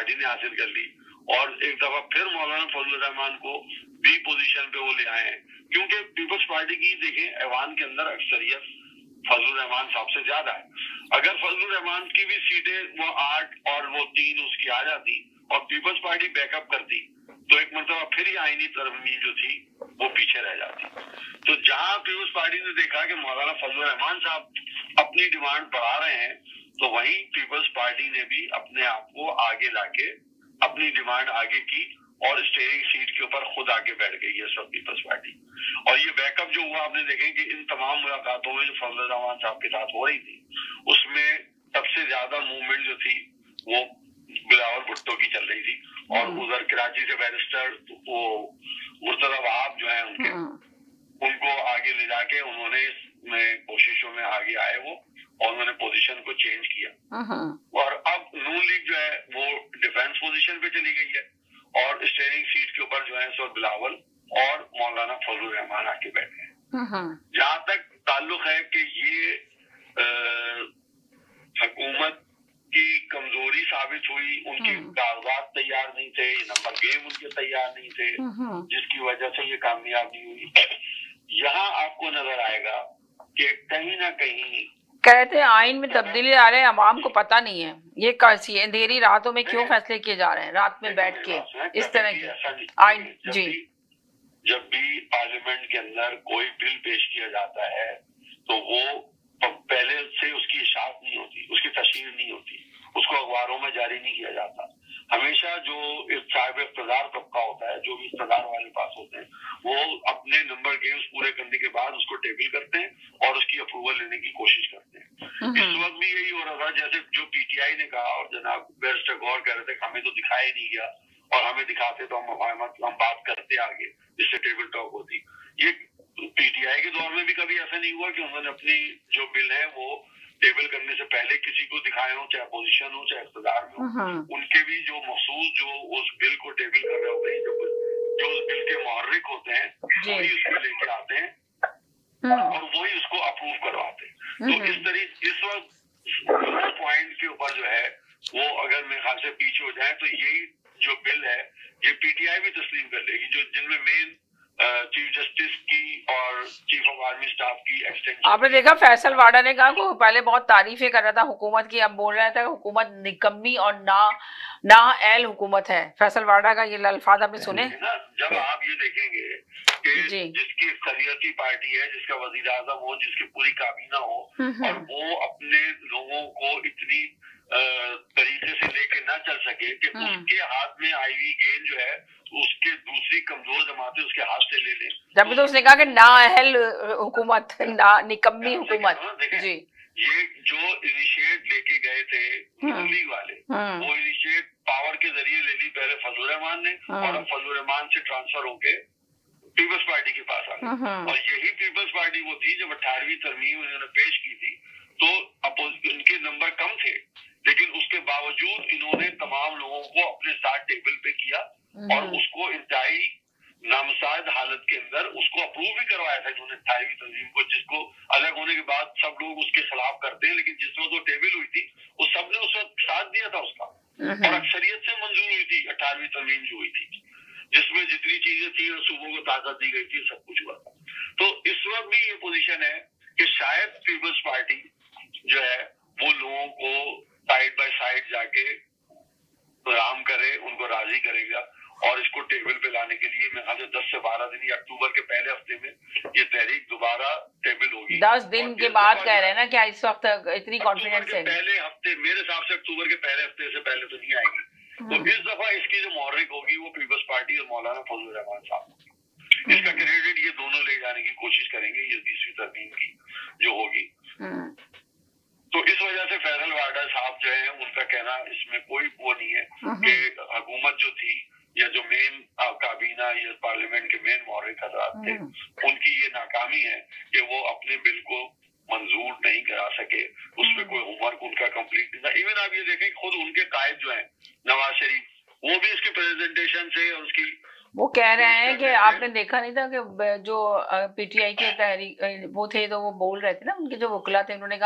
Party ने हासिल कर ली और एक दफा फिर मौलाना फजलुर रहमान को बी पोजीशन पे वो ले आए हैं, क्योंकि पीपल्स पार्टी की देखें ऐवान के अंदर अक्सरियत फजलुर रहमान साहब से ज्यादा है। अगर फजलुर रहमान की भी सीटें वो 8 और वो 3 उसकी आ जाती और पीपल्स पार्टी बैकअप करती तो एक मरतबा फिर ही आईनी तरमीम जो थी वो पीछे रह जाती। तो जहां पीपल्स पार्टी ने देखा कि मौलाना फजलुर रहमान साहब अपनी डिमांड बढ़ा रहे हैं, तो वहीं पीपल्स पार्टी ने भी अपने आप को आगे लाके अपनी डिमांड आगे की और स्टीयरिंग सीट के ऊपर खुद आके बैठ गई है सब पीपल्स पार्टी। और ये बैकअप जो हुआ आपने देखे कि इन तमाम मुलाकातों में जो फजलुर रहमान साहब के साथ हो रही थी उसमें सबसे ज्यादा मूवमेंट जो थी वो बिलावल भुट्टो की चल रही थी और उधर कराची से बैरिस्टर वो मुर्तजा वहाब जो है उनको आगे ले जाके उन्होंने कोशिशों में आगे आए वो और उन्होंने पोजीशन को चेंज किया और अब नून लीग जो है वो डिफेंस पोजीशन पे चली गई है और स्टीयरिंग सीट के ऊपर जो है सो बिलावल और मौलाना फजलुर रहमान आके बैठे हैं। जहां तक ताल्लुक है कि ये हुकूमत की कमजोरी साबित हुई, उनके कागजात तैयार नहीं थे, नंबर गेम उनके तैयार नहीं थे, जिसकी वजह से ये कामयाब नहीं हुई। यहाँ आपको नजर आएगा कि कहीं ना कहीं कहते हैं आइन में तब्दीली आ रहे हैं, अवाम को पता नहीं है ये कैसी अंधेरी रातों में क्यों फैसले किए जा रहे हैं, रात में बैठ के इस तरह की आइन। जी, जब भी पार्लियामेंट के अंदर कोई बिल पेश किया जाता है तो वो पहले से उसकी इशाअत नहीं होती, उसकी तशहीर नहीं होती, उसको अखबारों में जारी नहीं किया जाता। हमेशा जो साहिब इख्तियार तबका होता है, जो भी इख्तियार वाले पास होते हैं, वो अपने नंबर गेम्स पूरे करने के बाद उसको टेबल करते हैं और उसकी अप्रूवल लेने की कोशिश करते हैं। इस वक्त भी यही हो रहा था, जैसे जो पीटीआई ने कहा और जनाब बैरिस्टर गौर कह रहे थे हमें तो दिखाया ही नहीं गया और हमें दिखाते तो हम बात करते आगे, जिससे टेबल टॉक होती। ये पीटीआई के दौर में भी कभी ऐसा नहीं हुआ कि उन्होंने अपनी जो बिल है वो टेबल करने से पहले किसी को दिखाए हो, चाहे अपोजिशन हो चाहे इख्तियार में हो। उनके भी जो मखसूस जो उस बिल को टेबल कर रहे होते हैं, जो उस बिल के मुहर्रिक होते हैं, वही उसको लेके आते हैं और वही उसको अप्रूव करवाते हैं। तो इस तरह इस वक्त पॉइंट के ऊपर जो है वो अगर मेरे ख्याल से पीछे हो जाए तो यही जो बिल है ये पीटीआई भी तस्लीम कर लेगी, जो जिनमें मेन चीफ जस्टिस की और चीफ ऑफ आर्मी स्टाफ की एक्सटेंशन। आपने देखा फैसल वाडा ने कहा कि पहले बहुत तारीफें कर रहा था हुकूमत की, अब बोल रहा था हुकूमत निकम्मी और ना एल हुकूमत है। फैसल वाडा का ये अल्फाज आपने सुने? जब आप ये देखेंगे कि जिसकी अक्सरियती पार्टी है, जिसका वजीर आजम हो, जिसकी पूरी काबीना हो और वो अपने लोगों को इतनी तरीके से लेके ना चल सके कि उसके हाथ में आई हुई गेंद जो है उसके दूसरी कमजोर जमातें उसके हाथ से ले लें। जब तो उसने कहा कि ना अहल हुकूमत, ना निकम्मी हुकूमत। जी, ये जो इनिशिएट लेके गए थे नून लीग वाले, वो इनिशिएट पावर के जरिए ले ली पहले फजलुर रहमान ने और अब फजलुर रहमान से ट्रांसफर होके पीपल्स पार्टी के पास आ गई। और यही पीपल्स पार्टी वो थी जब 18वीं तरमीम उन्होंने पेश की थी तो इनके नंबर कम थे, लेकिन उसके बावजूद इन्होंने तमाम लोगों को अपने साथ टेबल पे किया और उसको इंतहाई नामसाद हालत के अंदर उसको अप्रूव भी करवाया था इन्होंने 18वीं तंजीम को, जिसको अलग होने के बाद सब लोग उसके खिलाफ करते हैं, लेकिन जिस वक्त वो टेबल हुई थी वो सबने उस वक्त साथ दिया था उसका और अक्सरियत से मंजूर हुई थी 18वीं तंजीम जो हुई थी, जिसमें जितनी चीजें थी और सुबह को ताकत दी गई थी, सब कुछ हुआ था। तो इस वक्त भी ये पोजीशन है कि शायद पीपल्स पार्टी जो है वो लोगों को साइड बाय साइड जाके आराम करे, उनको राजी करेगा और इसको टेबल पे लाने के लिए मैं 10 से 12 दिन या अक्टूबर के पहले हफ्ते में ये तहरीक दोबारा टेबल होगी। 10 दिन के बाद कह रहे हैं ना, क्या इस वक्त इतनी कॉन्फिडेंस है? पहले हफ्ते मेरे हिसाब से अक्टूबर के पहले हफ्ते से पहले तो नहीं आएगी। तो इस दफा इसकी जो मुहर्रिक होगी वो पीपल्स पार्टी और मौलाना फजलुर रहमान साहब, इसका क्रेडिट ये दोनों ले जाने की कोशिश करेंगे ये 20वीं तरमीम की जो होगी। तो इस वजह से फैसल वाडा साहब जो है उनका कहना इसमें कोई वो नहीं है कि हुकूमत जो थी या जो मेन काबीना या पार्लियामेंट के मेन मुहर्रिक हज़रात थे उनकी ये नाकामी है कि वो अपने बिल को मंजूर नहीं करा सके, उस पर कोई होमवर्क उनका कंप्लीट नहीं था। इवन आप ये देखें खुद उनके कायद जो है नवाज शरीफ, वो भी इसके प्रेजेंटेशन से और उसकी वो कह रहे हैं कि आपने देखा नहीं था कि जो पीटीआई के तहरीक वो थे तो वो बोल रहे थे ना, उनके जो वकला थे उन्होंने कहा